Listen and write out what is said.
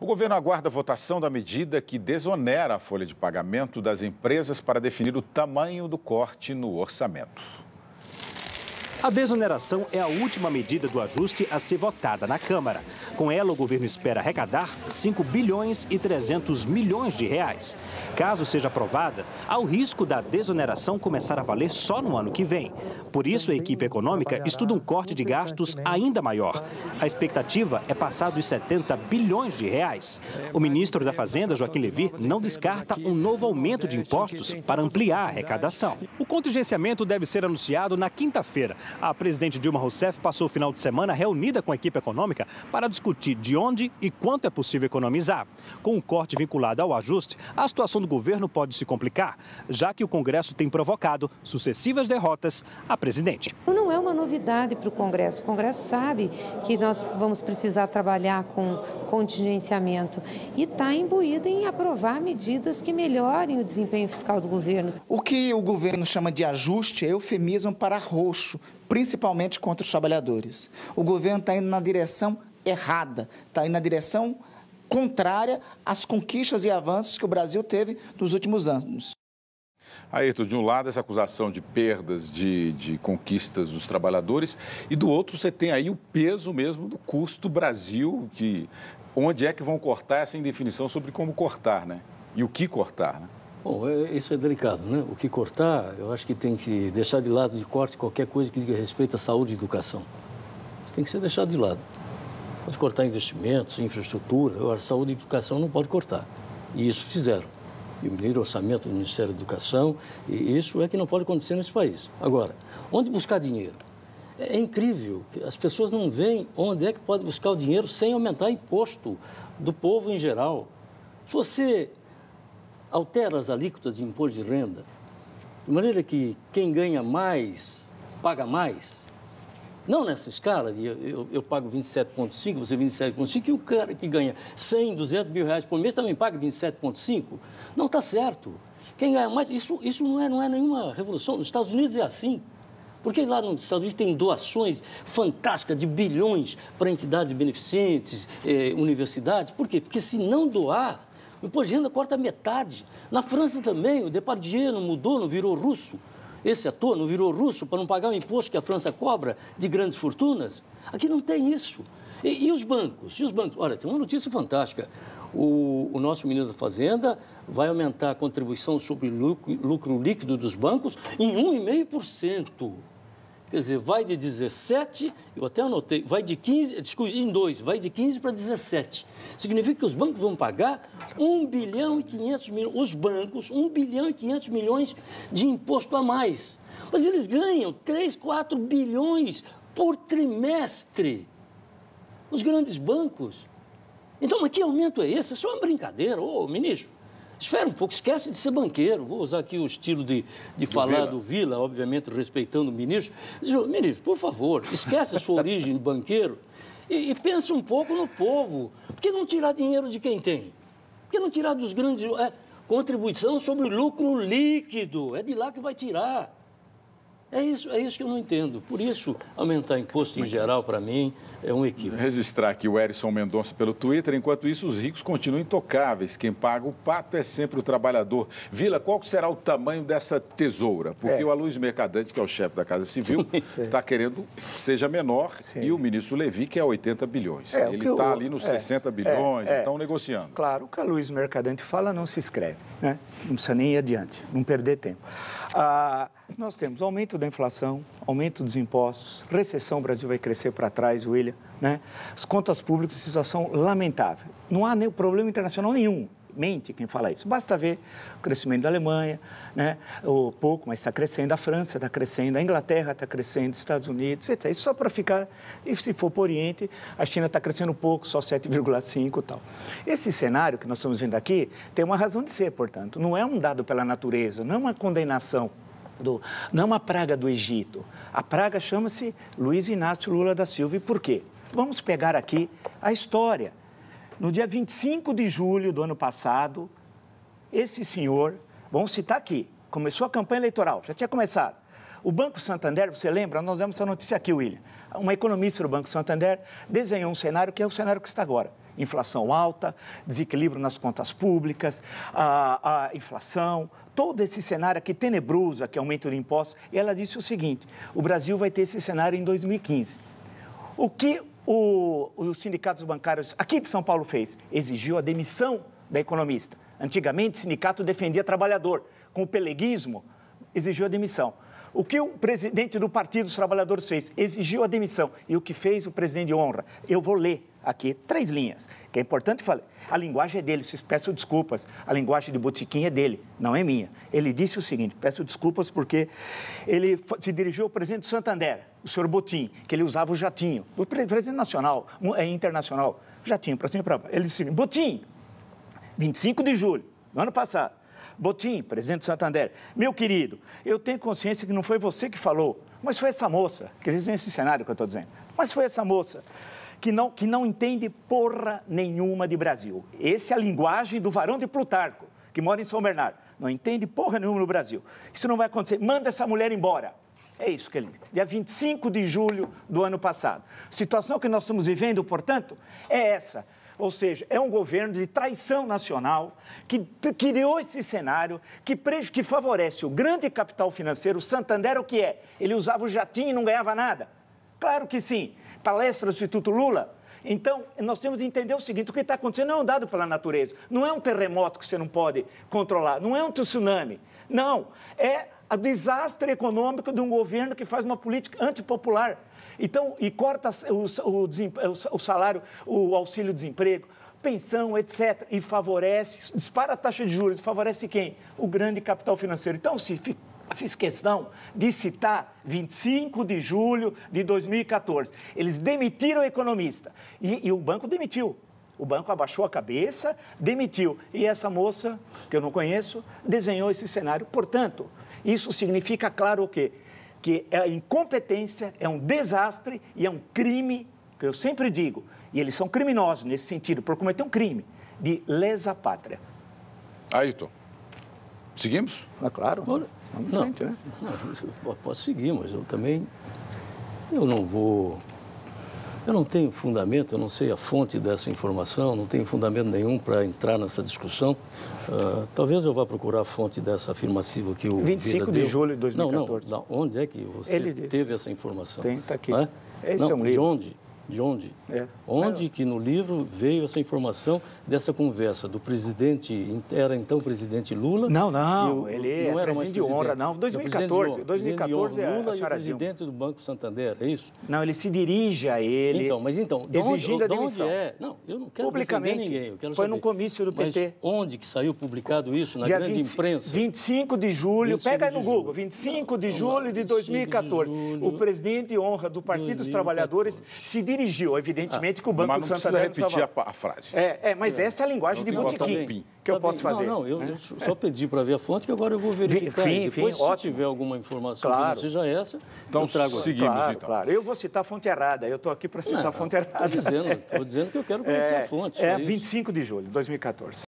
O governo aguarda a votação da medida que desonera a folha de pagamento das empresas para definir o tamanho do corte no orçamento. A desoneração é a última medida do ajuste a ser votada na Câmara. Com ela, o governo espera arrecadar 5 bilhões e 300 milhões de reais. Caso seja aprovada, há o risco da desoneração começar a valer só no ano que vem. Por isso, a equipe econômica estuda um corte de gastos ainda maior. A expectativa é passar dos 70 bilhões de reais. O ministro da Fazenda, Joaquim Levy, não descarta um novo aumento de impostos para ampliar a arrecadação. O contingenciamento deve ser anunciado na quinta-feira. A presidente Dilma Rousseff passou o final de semana reunida com a equipe econômica para discutir de onde e quanto é possível economizar. Com o corte vinculado ao ajuste, a situação do governo pode se complicar, já que o Congresso tem provocado sucessivas derrotas à presidente. Não é uma novidade para o Congresso. O Congresso sabe que nós vamos precisar trabalhar com contingenciamento e está imbuído em aprovar medidas que melhorem o desempenho fiscal do governo. O que o governo chama de ajuste é eufemismo para arroxo, principalmente contra os trabalhadores. O governo está indo na direção errada, está indo na direção contrária às conquistas e avanços que o Brasil teve nos últimos anos. Ayrton, de um lado essa acusação de perdas de conquistas dos trabalhadores e do outro você tem aí o peso mesmo do custo Brasil, onde é que vão cortar essa indefinição sobre como cortar, né? E o que cortar, né? Bom, isso é delicado, né? O que cortar, eu acho que tem que deixar de lado de corte qualquer coisa que diga respeito à saúde e educação. Isso tem que ser deixado de lado. Pode cortar investimentos, infraestrutura, agora saúde e educação não pode cortar. E isso fizeram. Diminuir o orçamento do Ministério da Educação, e isso é que não pode acontecer nesse país. Agora, onde buscar dinheiro? É incrível, as pessoas não veem onde é que pode buscar o dinheiro sem aumentar imposto do povo em geral. Se você altera as alíquotas de imposto de renda, de maneira que quem ganha mais, paga mais, não nessa escala, eu pago 27,5, você 27,5, e o cara que ganha 100, 200 mil reais por mês também paga 27,5, não está certo. Quem ganha mais, isso não é nenhuma revolução, nos Estados Unidos é assim. Porque lá nos Estados Unidos tem doações fantásticas de bilhões para entidades beneficentes, universidades. Por quê? Porque se não doar, o imposto de renda corta metade. Na França também, o Depardieu não mudou, não virou russo. Esse ator não virou russo para não pagar o imposto que a França cobra de grandes fortunas. Aqui não tem isso. E os bancos? E os bancos? Olha, tem uma notícia fantástica. O nosso ministro da Fazenda vai aumentar a contribuição sobre lucro líquido dos bancos em 1,5%. Quer dizer, vai de 17, eu até anotei, vai de 15, desculpe, em 2, vai de 15 para 17. Significa que os bancos vão pagar 1 bilhão e 500 milhões, os bancos, 1 bilhão e 500 milhões de imposto a mais. Mas eles ganham 3, 4 bilhões por trimestre, os grandes bancos. Então, mas que aumento é esse? Isso é uma brincadeira, ô ministro. Espera um pouco, esquece de ser banqueiro. Vou usar aqui o estilo de falar do Vila, obviamente respeitando o ministro. Ministro, por favor, esquece a sua origem de banqueiro e pense um pouco no povo. Por que não tirar dinheiro de quem tem? Por que não tirar dos grandes... contribuição sobre o lucro líquido, é de lá que vai tirar. É isso que eu não entendo. Por isso, aumentar imposto em geral, para mim, é um equívoco. Registrar aqui o Erison Mendonça pelo Twitter. Enquanto isso, os ricos continuam intocáveis. Quem paga o pato é sempre o trabalhador. Vila, qual será o tamanho dessa tesoura? Porque o Aloysio Mercadante, que é o chefe da Casa Civil, está querendo que seja menor. Sim. E o ministro Levy, que é 80 bilhões. Ele está ali nos 60 bilhões, estão negociando. Claro, o que o Aloysio Mercadante fala não se escreve, né? Não precisa nem ir adiante, não perder tempo. Nós temos aumento da inflação, aumento dos impostos, recessão, o Brasil vai crescer para trás, William, né? As contas públicas, situação lamentável. Não há problema internacional nenhum, mente quem fala isso. Basta ver o crescimento da Alemanha, né? Pouco, mas está crescendo, a França está crescendo, a Inglaterra está crescendo, Estados Unidos, etc. Isso só para ficar, e se for para o Oriente, a China está crescendo pouco, só 7,5 e tal. Esse cenário que nós estamos vendo aqui tem uma razão de ser, portanto, não é um dado pela natureza, não é uma condenação. Não é uma praga do Egito. A praga chama-se Luiz Inácio Lula da Silva. E por quê? Vamos pegar aqui a história. No dia 25 de julho do ano passado, esse senhor, vamos citar aqui, começou a campanha eleitoral, já tinha começado. O Banco Santander, você lembra? Nós demos essa notícia aqui, William. Uma economista do Banco Santander desenhou um cenário que é o cenário que está agora. inflação alta, desequilíbrio nas contas públicas, a inflação, todo esse cenário aqui tenebroso, que aumento de impostos. E ela disse o seguinte, o Brasil vai ter esse cenário em 2015. O que os sindicatos bancários aqui de São Paulo fez? Exigiu a demissão da economista. Antigamente, o sindicato defendia trabalhador. Com o peleguismo, exigiu a demissão. O que o presidente do Partido dos Trabalhadores fez? Exigiu a demissão. E o que fez o presidente de honra? Eu vou ler aqui 3 linhas, que é importante falar. A linguagem é dele, peço desculpas. A linguagem de botequim é dele, não é minha. Ele disse o seguinte, peço desculpas porque ele se dirigiu ao presidente do Santander, o senhor Botim, que ele usava o jatinho, do presidente nacional, internacional, jatinho, para cima e para baixo. Ele disse, Botim, 25 de julho do ano passado, Botim, presidente do Santander, meu querido, eu tenho consciência que não foi você que falou, mas foi essa moça, que eles veem esse cenário que eu estou dizendo, mas foi essa moça que não entende porra nenhuma de Brasil. Essa é a linguagem do varão de Plutarco, que mora em São Bernardo. Não entende porra nenhuma no Brasil. Isso não vai acontecer. Manda essa mulher embora. É isso que ele diz. Dia 25 de julho do ano passado. A situação que nós estamos vivendo, portanto, é essa. Ou seja, é um governo de traição nacional que criou esse cenário que favorece o grande capital financeiro. O Santander, o que é? Ele usava o jatinho e não ganhava nada? Claro que sim. Palestra do Instituto Lula. Então, nós temos que entender o seguinte, o que está acontecendo não é um dado pela natureza, não é um terremoto que você não pode controlar, não é um tsunami, não, é o desastre econômico de um governo que faz uma política antipopular. Então, e corta o salário, o auxílio-desemprego, pensão, etc., e favorece, dispara a taxa de juros, favorece quem? O grande capital financeiro. Então, fiz questão de citar 25 de julho de 2014. Eles demitiram o economista e o banco demitiu. O banco abaixou a cabeça, demitiu. E essa moça, que eu não conheço, desenhou esse cenário. Portanto, isso significa, claro, o quê? Que a incompetência é um desastre e é um crime, que eu sempre digo, e eles são criminosos nesse sentido, por cometer um crime de lesa pátria. Ayrton, seguimos? É claro. Olha, vamos em frente, né? Não, posso seguir, mas eu também, eu não tenho fundamento, eu não sei a fonte dessa informação, não tenho fundamento nenhum para entrar nessa discussão. Talvez eu vá procurar a fonte dessa afirmativa que o 25 de julho de 2014. Não, onde é que você teve essa informação? Está aqui. É? Esse é um livro. De onde? É. Onde que no livro veio essa informação dessa conversa do presidente, era então presidente Lula? Não, ele não era era mais presidente de honra, não. 2014, 2014 é Lula a e o senhora presidente Dilma. do Banco Santander, é isso? Não, ele se dirige a ele. Então, exigindo a de onde demissão. é? Não, eu não quero Publicamente, defender ninguém. Eu quero foi saber. num comício do PT. Mas onde que saiu publicado isso? Na Dia grande imprensa? 25 de julho, 25 pega aí de no julho. Google, 25 de Vamos julho lá, de 25 2014. de julho, O presidente de honra do Partido dos 2014. Trabalhadores se dirigiu, evidentemente, que o Banco Mas do não precisa Santander... repetir a frase. Mas essa é a linguagem de Não tem botequim botão. que eu posso fazer. Não, eu só pedi para ver a fonte, que agora eu vou verificar. Depois, se ótimo. tiver alguma informação Claro. que não seja essa, Então, eu trago aqui. seguimos, Claro, então. claro. Eu vou citar a fonte errada. Eu estou aqui para citar a fonte errada. Estou dizendo que eu quero conhecer a fonte. só isso. 25 de julho de 2014.